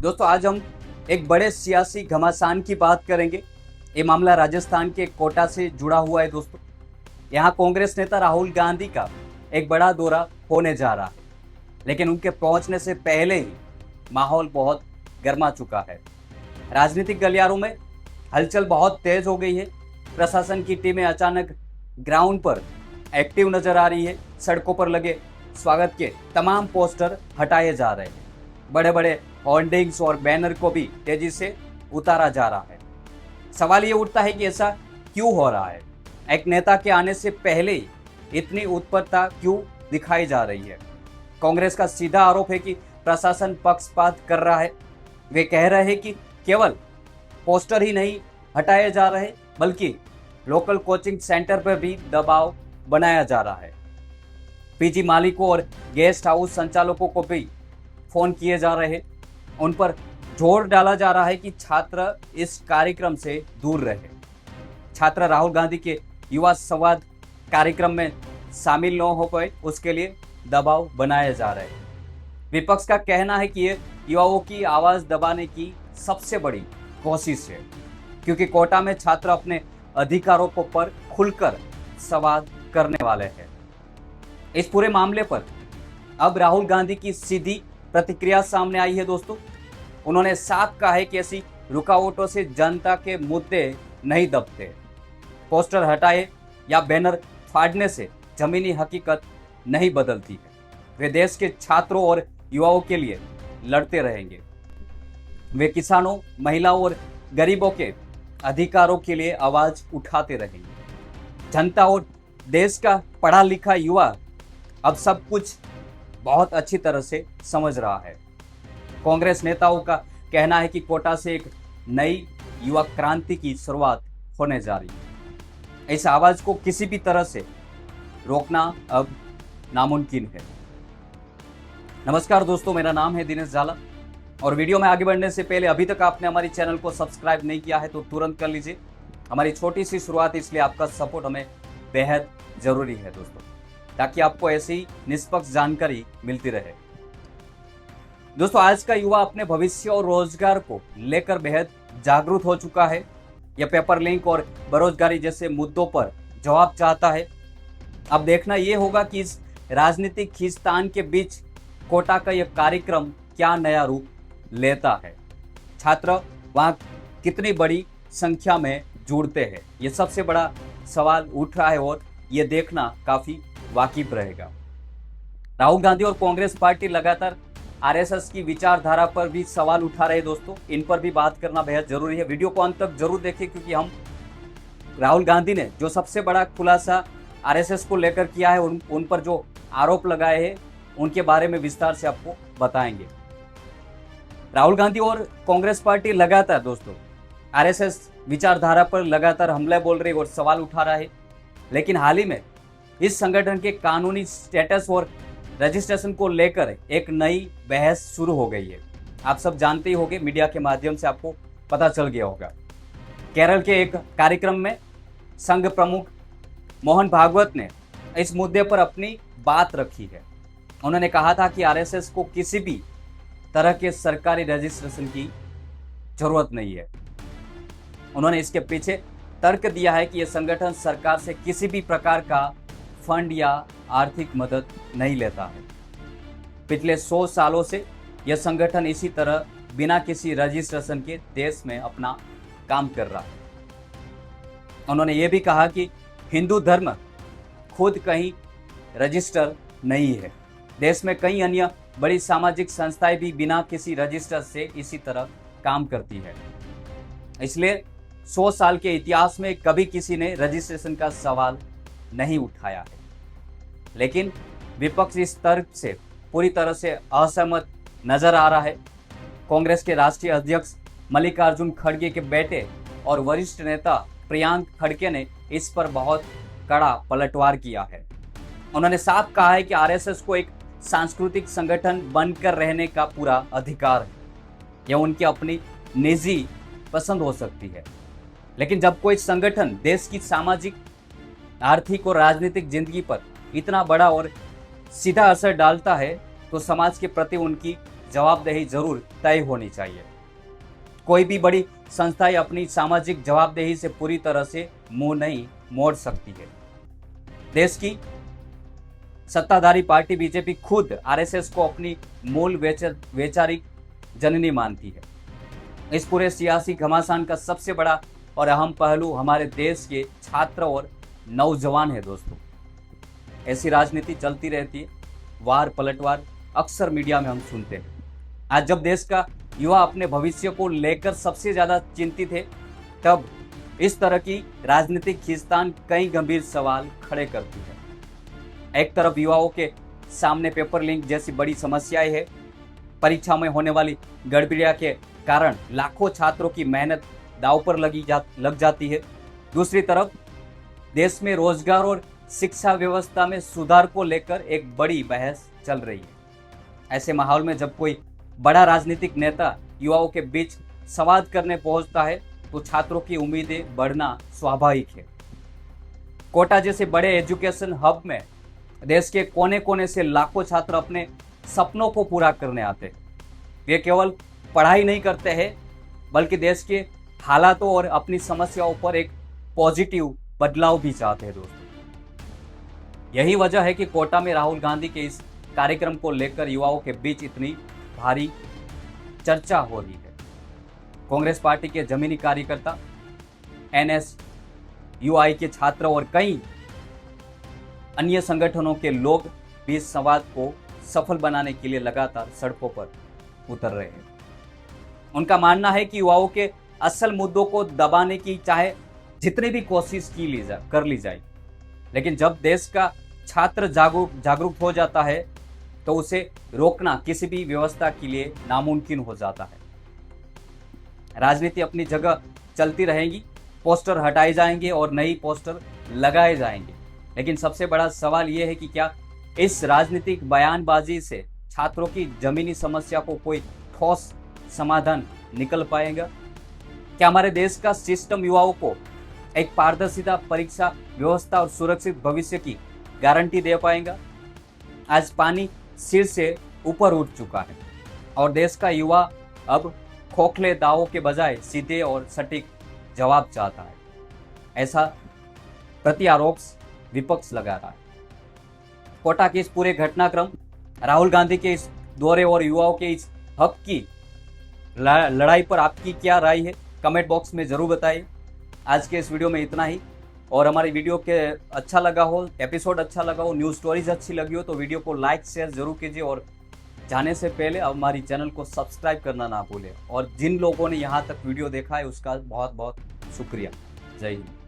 दोस्तों आज हम एक बड़े सियासी घमासान की बात करेंगे। ये मामला राजस्थान के कोटा से जुड़ा हुआ है दोस्तों। यहाँ कांग्रेस नेता राहुल गांधी का एक बड़ा दौरा होने जा रहा है, लेकिन उनके पहुंचने से पहले ही माहौल बहुत गर्मा चुका है। राजनीतिक गलियारों में हलचल बहुत तेज हो गई है। प्रशासन की टीमें अचानक ग्राउंड पर एक्टिव नजर आ रही है। सड़कों पर लगे स्वागत के तमाम पोस्टर हटाए जा रहे हैं। बड़े बड़े होर्डिंग्स और बैनर को भी तेजी से उतारा जा रहा है। सवाल ये उठता है कि ऐसा क्यों हो रहा है? एक नेता के आने से पहले ही इतनी उत्पन्नता क्यों दिखाई जा रही है? कांग्रेस का सीधा आरोप है कि प्रशासन पक्षपात कर रहा है। वे कह रहे हैं कि केवल पोस्टर ही नहीं हटाए जा रहे, बल्कि लोकल कोचिंग सेंटर पर भी दबाव बनाया जा रहा है। पीजी मालिकों और गेस्ट हाउस संचालकों को भी फोन किए जा रहे हैं। उन पर जोर डाला जा रहा है कि छात्र इस कार्यक्रम से दूर रहे। छात्र राहुल गांधी के युवा संवाद कार्यक्रम में शामिल न हो पाए, उसके लिए दबाव बनाए जा रहे हैं। विपक्ष का कहना है कि ये युवाओं की आवाज दबाने की सबसे बड़ी कोशिश है, क्योंकि कोटा में छात्र अपने अधिकारों पर खुलकर सवाल करने वाले हैं। इस पूरे मामले पर अब राहुल गांधी की सीधी प्रतिक्रिया सामने आई है दोस्तों। उन्होंने साफ कहा है कि ऐसी रुकावटों से जनता के मुद्दे नहीं दबते। पोस्टर हटाए या बैनर फाड़ने से जमीनी हकीकत नहीं बदलती है। वे देश के छात्रों और युवाओं के लिए लड़ते रहेंगे। वे किसानों, महिलाओं और गरीबों के अधिकारों के लिए आवाज उठाते रहेंगे। जनता और देश का पढ़ा लिखा युवा अब सब कुछ बहुत अच्छी तरह से समझ रहा है। कांग्रेस नेताओं का कहना है कि कोटा से एक नई युवा क्रांति की शुरुआत होने जा रही है। इस आवाज को किसी भी तरह से रोकना अब नामुमकिन है। नमस्कार दोस्तों, मेरा नाम है दिनेश झाला और वीडियो में आगे बढ़ने से पहले अभी तक आपने हमारी चैनल को सब्सक्राइब नहीं किया है तो तुरंत कर लीजिए। हमारी छोटी सी शुरुआत, इसलिए आपका सपोर्ट हमें बेहद जरूरी है दोस्तों, ताकि आपको ऐसी निष्पक्ष जानकारी मिलती रहे। दोस्तों आज का युवा अपने भविष्य और रोजगार को लेकर बेहद जागरूक हो चुका है। यह पेपर लिंक और बेरोजगारी जैसे मुद्दों पर जवाब चाहता है। अब देखना यह होगा कि इस राजनीतिक खींचतान के बीच कोटा का यह कार्यक्रम क्या नया रूप लेता है। छात्र वहां कितनी बड़ी संख्या में जुड़ते हैं, यह सबसे बड़ा सवाल उठ रहा है और यह देखना काफी वाकिफ रहेगा। राहुल गांधी और कांग्रेस पार्टी लगातार आरएसएस की विचारधारा पर भी सवाल उठा रहे दोस्तों। इन पर भी बात करना बेहद जरूरी है। वीडियो को अंत तक जरूर देखें, क्योंकि हम राहुल गांधी ने जो सबसे बड़ा खुलासा आरएसएस को लेकर किया है, उन पर जो आरोप लगाए हैं उनके बारे में विस्तार से आपको बताएंगे। राहुल गांधी और कांग्रेस पार्टी लगातार दोस्तों आरएसएस विचारधारा पर लगातार हमले बोल रही और सवाल उठा रहा है, लेकिन हाल ही में इस संगठन के कानूनी स्टेटस और रजिस्ट्रेशन को लेकर एक नई बहस शुरू हो गई है। आप सब जानते ही होंगे, मीडिया के माध्यम से आपको पता चल गया होगा। केरल के एक कार्यक्रम में संघ प्रमुख मोहन भागवत ने इस मुद्दे पर अपनी बात रखी है। उन्होंने कहा था कि आरएसएस को किसी भी तरह के सरकारी रजिस्ट्रेशन की जरूरत नहीं है। उन्होंने इसके पीछे तर्क दिया है कि यह संगठन सरकार से किसी भी प्रकार का फंड या आर्थिक मदद नहीं लेता है। पिछले 100 सालों से यह संगठन इसी तरह बिना किसी रजिस्ट्रेशन के देश में अपना काम कर रहा है। उन्होंने ये भी कहा कि हिंदू धर्म खुद कहीं रजिस्टर नहीं है। देश में कई अन्य बड़ी सामाजिक संस्थाएं भी बिना किसी रजिस्टर से इसी तरह काम करती है। इसलिए 100 साल के इतिहास में कभी किसी ने रजिस्ट्रेशन का सवाल नहीं उठाया है। लेकिन विपक्ष इस तर्क से पूरी तरह से असहमत नजर आ रहा है। कांग्रेस के राष्ट्रीय अध्यक्ष मल्लिकार्जुन खड़गे के बेटे और वरिष्ठ नेता प्रियांक खड़गे ने इस पर बहुत कड़ा पलटवार किया है। उन्होंने साफ कहा है कि आरएसएस को एक सांस्कृतिक संगठन बनकर रहने का पूरा अधिकार है। यह उनकी अपनी निजी पसंद हो सकती है, लेकिन जब कोई संगठन देश की सामाजिक, आर्थिक और राजनीतिक जिंदगी पर इतना बड़ा और सीधा असर डालता है तो समाज के प्रति उनकी जवाबदेही जरूर तय होनी चाहिए। कोई भी बड़ी संस्थाएं अपनी सामाजिक जवाबदेही से पूरी तरह से मुंह नहीं मोड़ सकती है। देश की सत्ताधारी पार्टी बीजेपी खुद आरएसएस को अपनी मूल वैचारिक जननी मानती है। इस पूरे सियासी घमासान का सबसे बड़ा और अहम पहलू हमारे देश के छात्र और नौजवान है दोस्तों। ऐसी राजनीति चलती रहती है, वार पलटवार अक्सर मीडिया में हम सुनते हैं। आज जब देश का युवा अपने भविष्य को लेकर सबसे ज्यादा चिंतित है, तब इस तरह की राजनीतिक खींचतान कई गंभीर सवाल खड़े करती है। एक तरफ युवाओं के सामने पेपर लीक जैसी बड़ी समस्याएं है, परीक्षा में होने वाली गड़बड़ियां के कारण लाखों छात्रों की मेहनत दांव पर लग जाती है। दूसरी तरफ देश में रोजगार और शिक्षा व्यवस्था में सुधार को लेकर एक बड़ी बहस चल रही है। ऐसे माहौल में जब कोई बड़ा राजनीतिक नेता युवाओं के बीच संवाद करने पहुंचता है, तो छात्रों की उम्मीदें बढ़ना स्वाभाविक है। कोटा जैसे बड़े एजुकेशन हब में देश के कोने कोने से लाखों छात्र अपने सपनों को पूरा करने आते हैं। वे केवल पढ़ाई नहीं करते हैं, बल्कि देश के हालातों और अपनी समस्याओं पर एक पॉजिटिव बदलाव भी चाहते हैं दोस्तों। यही वजह है कि कोटा में राहुल गांधी के इस कार्यक्रम को लेकर युवाओं के बीच इतनी भारी चर्चा हो रही है। कांग्रेस पार्टी के जमीनी कार्यकर्ता, एनएसयूआई के छात्र और कई अन्य संगठनों के लोग भी इस संवाद को सफल बनाने के लिए लगातार सड़कों पर उतर रहे हैं। उनका मानना है कि युवाओं के असल मुद्दों को दबाने की चाहे जितनी भी कोशिश कर ली जाए, लेकिन जब देश का छात्र जागरूक हो जाता है, तो उसे रोकना किसी भी व्यवस्था के लिए नामुमकिन हो जाता है। राजनीति अपनी जगह चलती रहेगी, पोस्टर हटाए जाएंगे और नई पोस्टर लगाए जाएंगे, लेकिन सबसे बड़ा सवाल यह है कि क्या इस राजनीतिक बयानबाजी से छात्रों की जमीनी समस्या को कोई ठोस समाधान निकल पाएगा? क्या हमारे देश का सिस्टम युवाओं को एक पारदर्शिता, परीक्षा व्यवस्था और सुरक्षित भविष्य की गारंटी दे पाएगा? आज पानी सिर से ऊपर उठ चुका है और देश का युवा अब खोखले दावों के बजाय सीधे और सटीक जवाब चाहता है। ऐसा प्रत्यारोप विपक्ष लगा रहा है। कोटा के इस पूरे घटनाक्रम, राहुल गांधी के इस दौरे और युवाओं के इस हक की लड़ाई पर आपकी क्या राय है? कमेंट बॉक्स में जरूर बताइए। आज के इस वीडियो में इतना ही, और हमारी वीडियो के अच्छा लगा हो, एपिसोड अच्छा लगा हो, न्यूज़ स्टोरीज अच्छी लगी हो, तो वीडियो को लाइक शेयर जरूर कीजिए और जाने से पहले हमारी चैनल को सब्सक्राइब करना ना भूलें। और जिन लोगों ने यहाँ तक वीडियो देखा है उसका बहुत बहुत शुक्रिया। जय हिंद।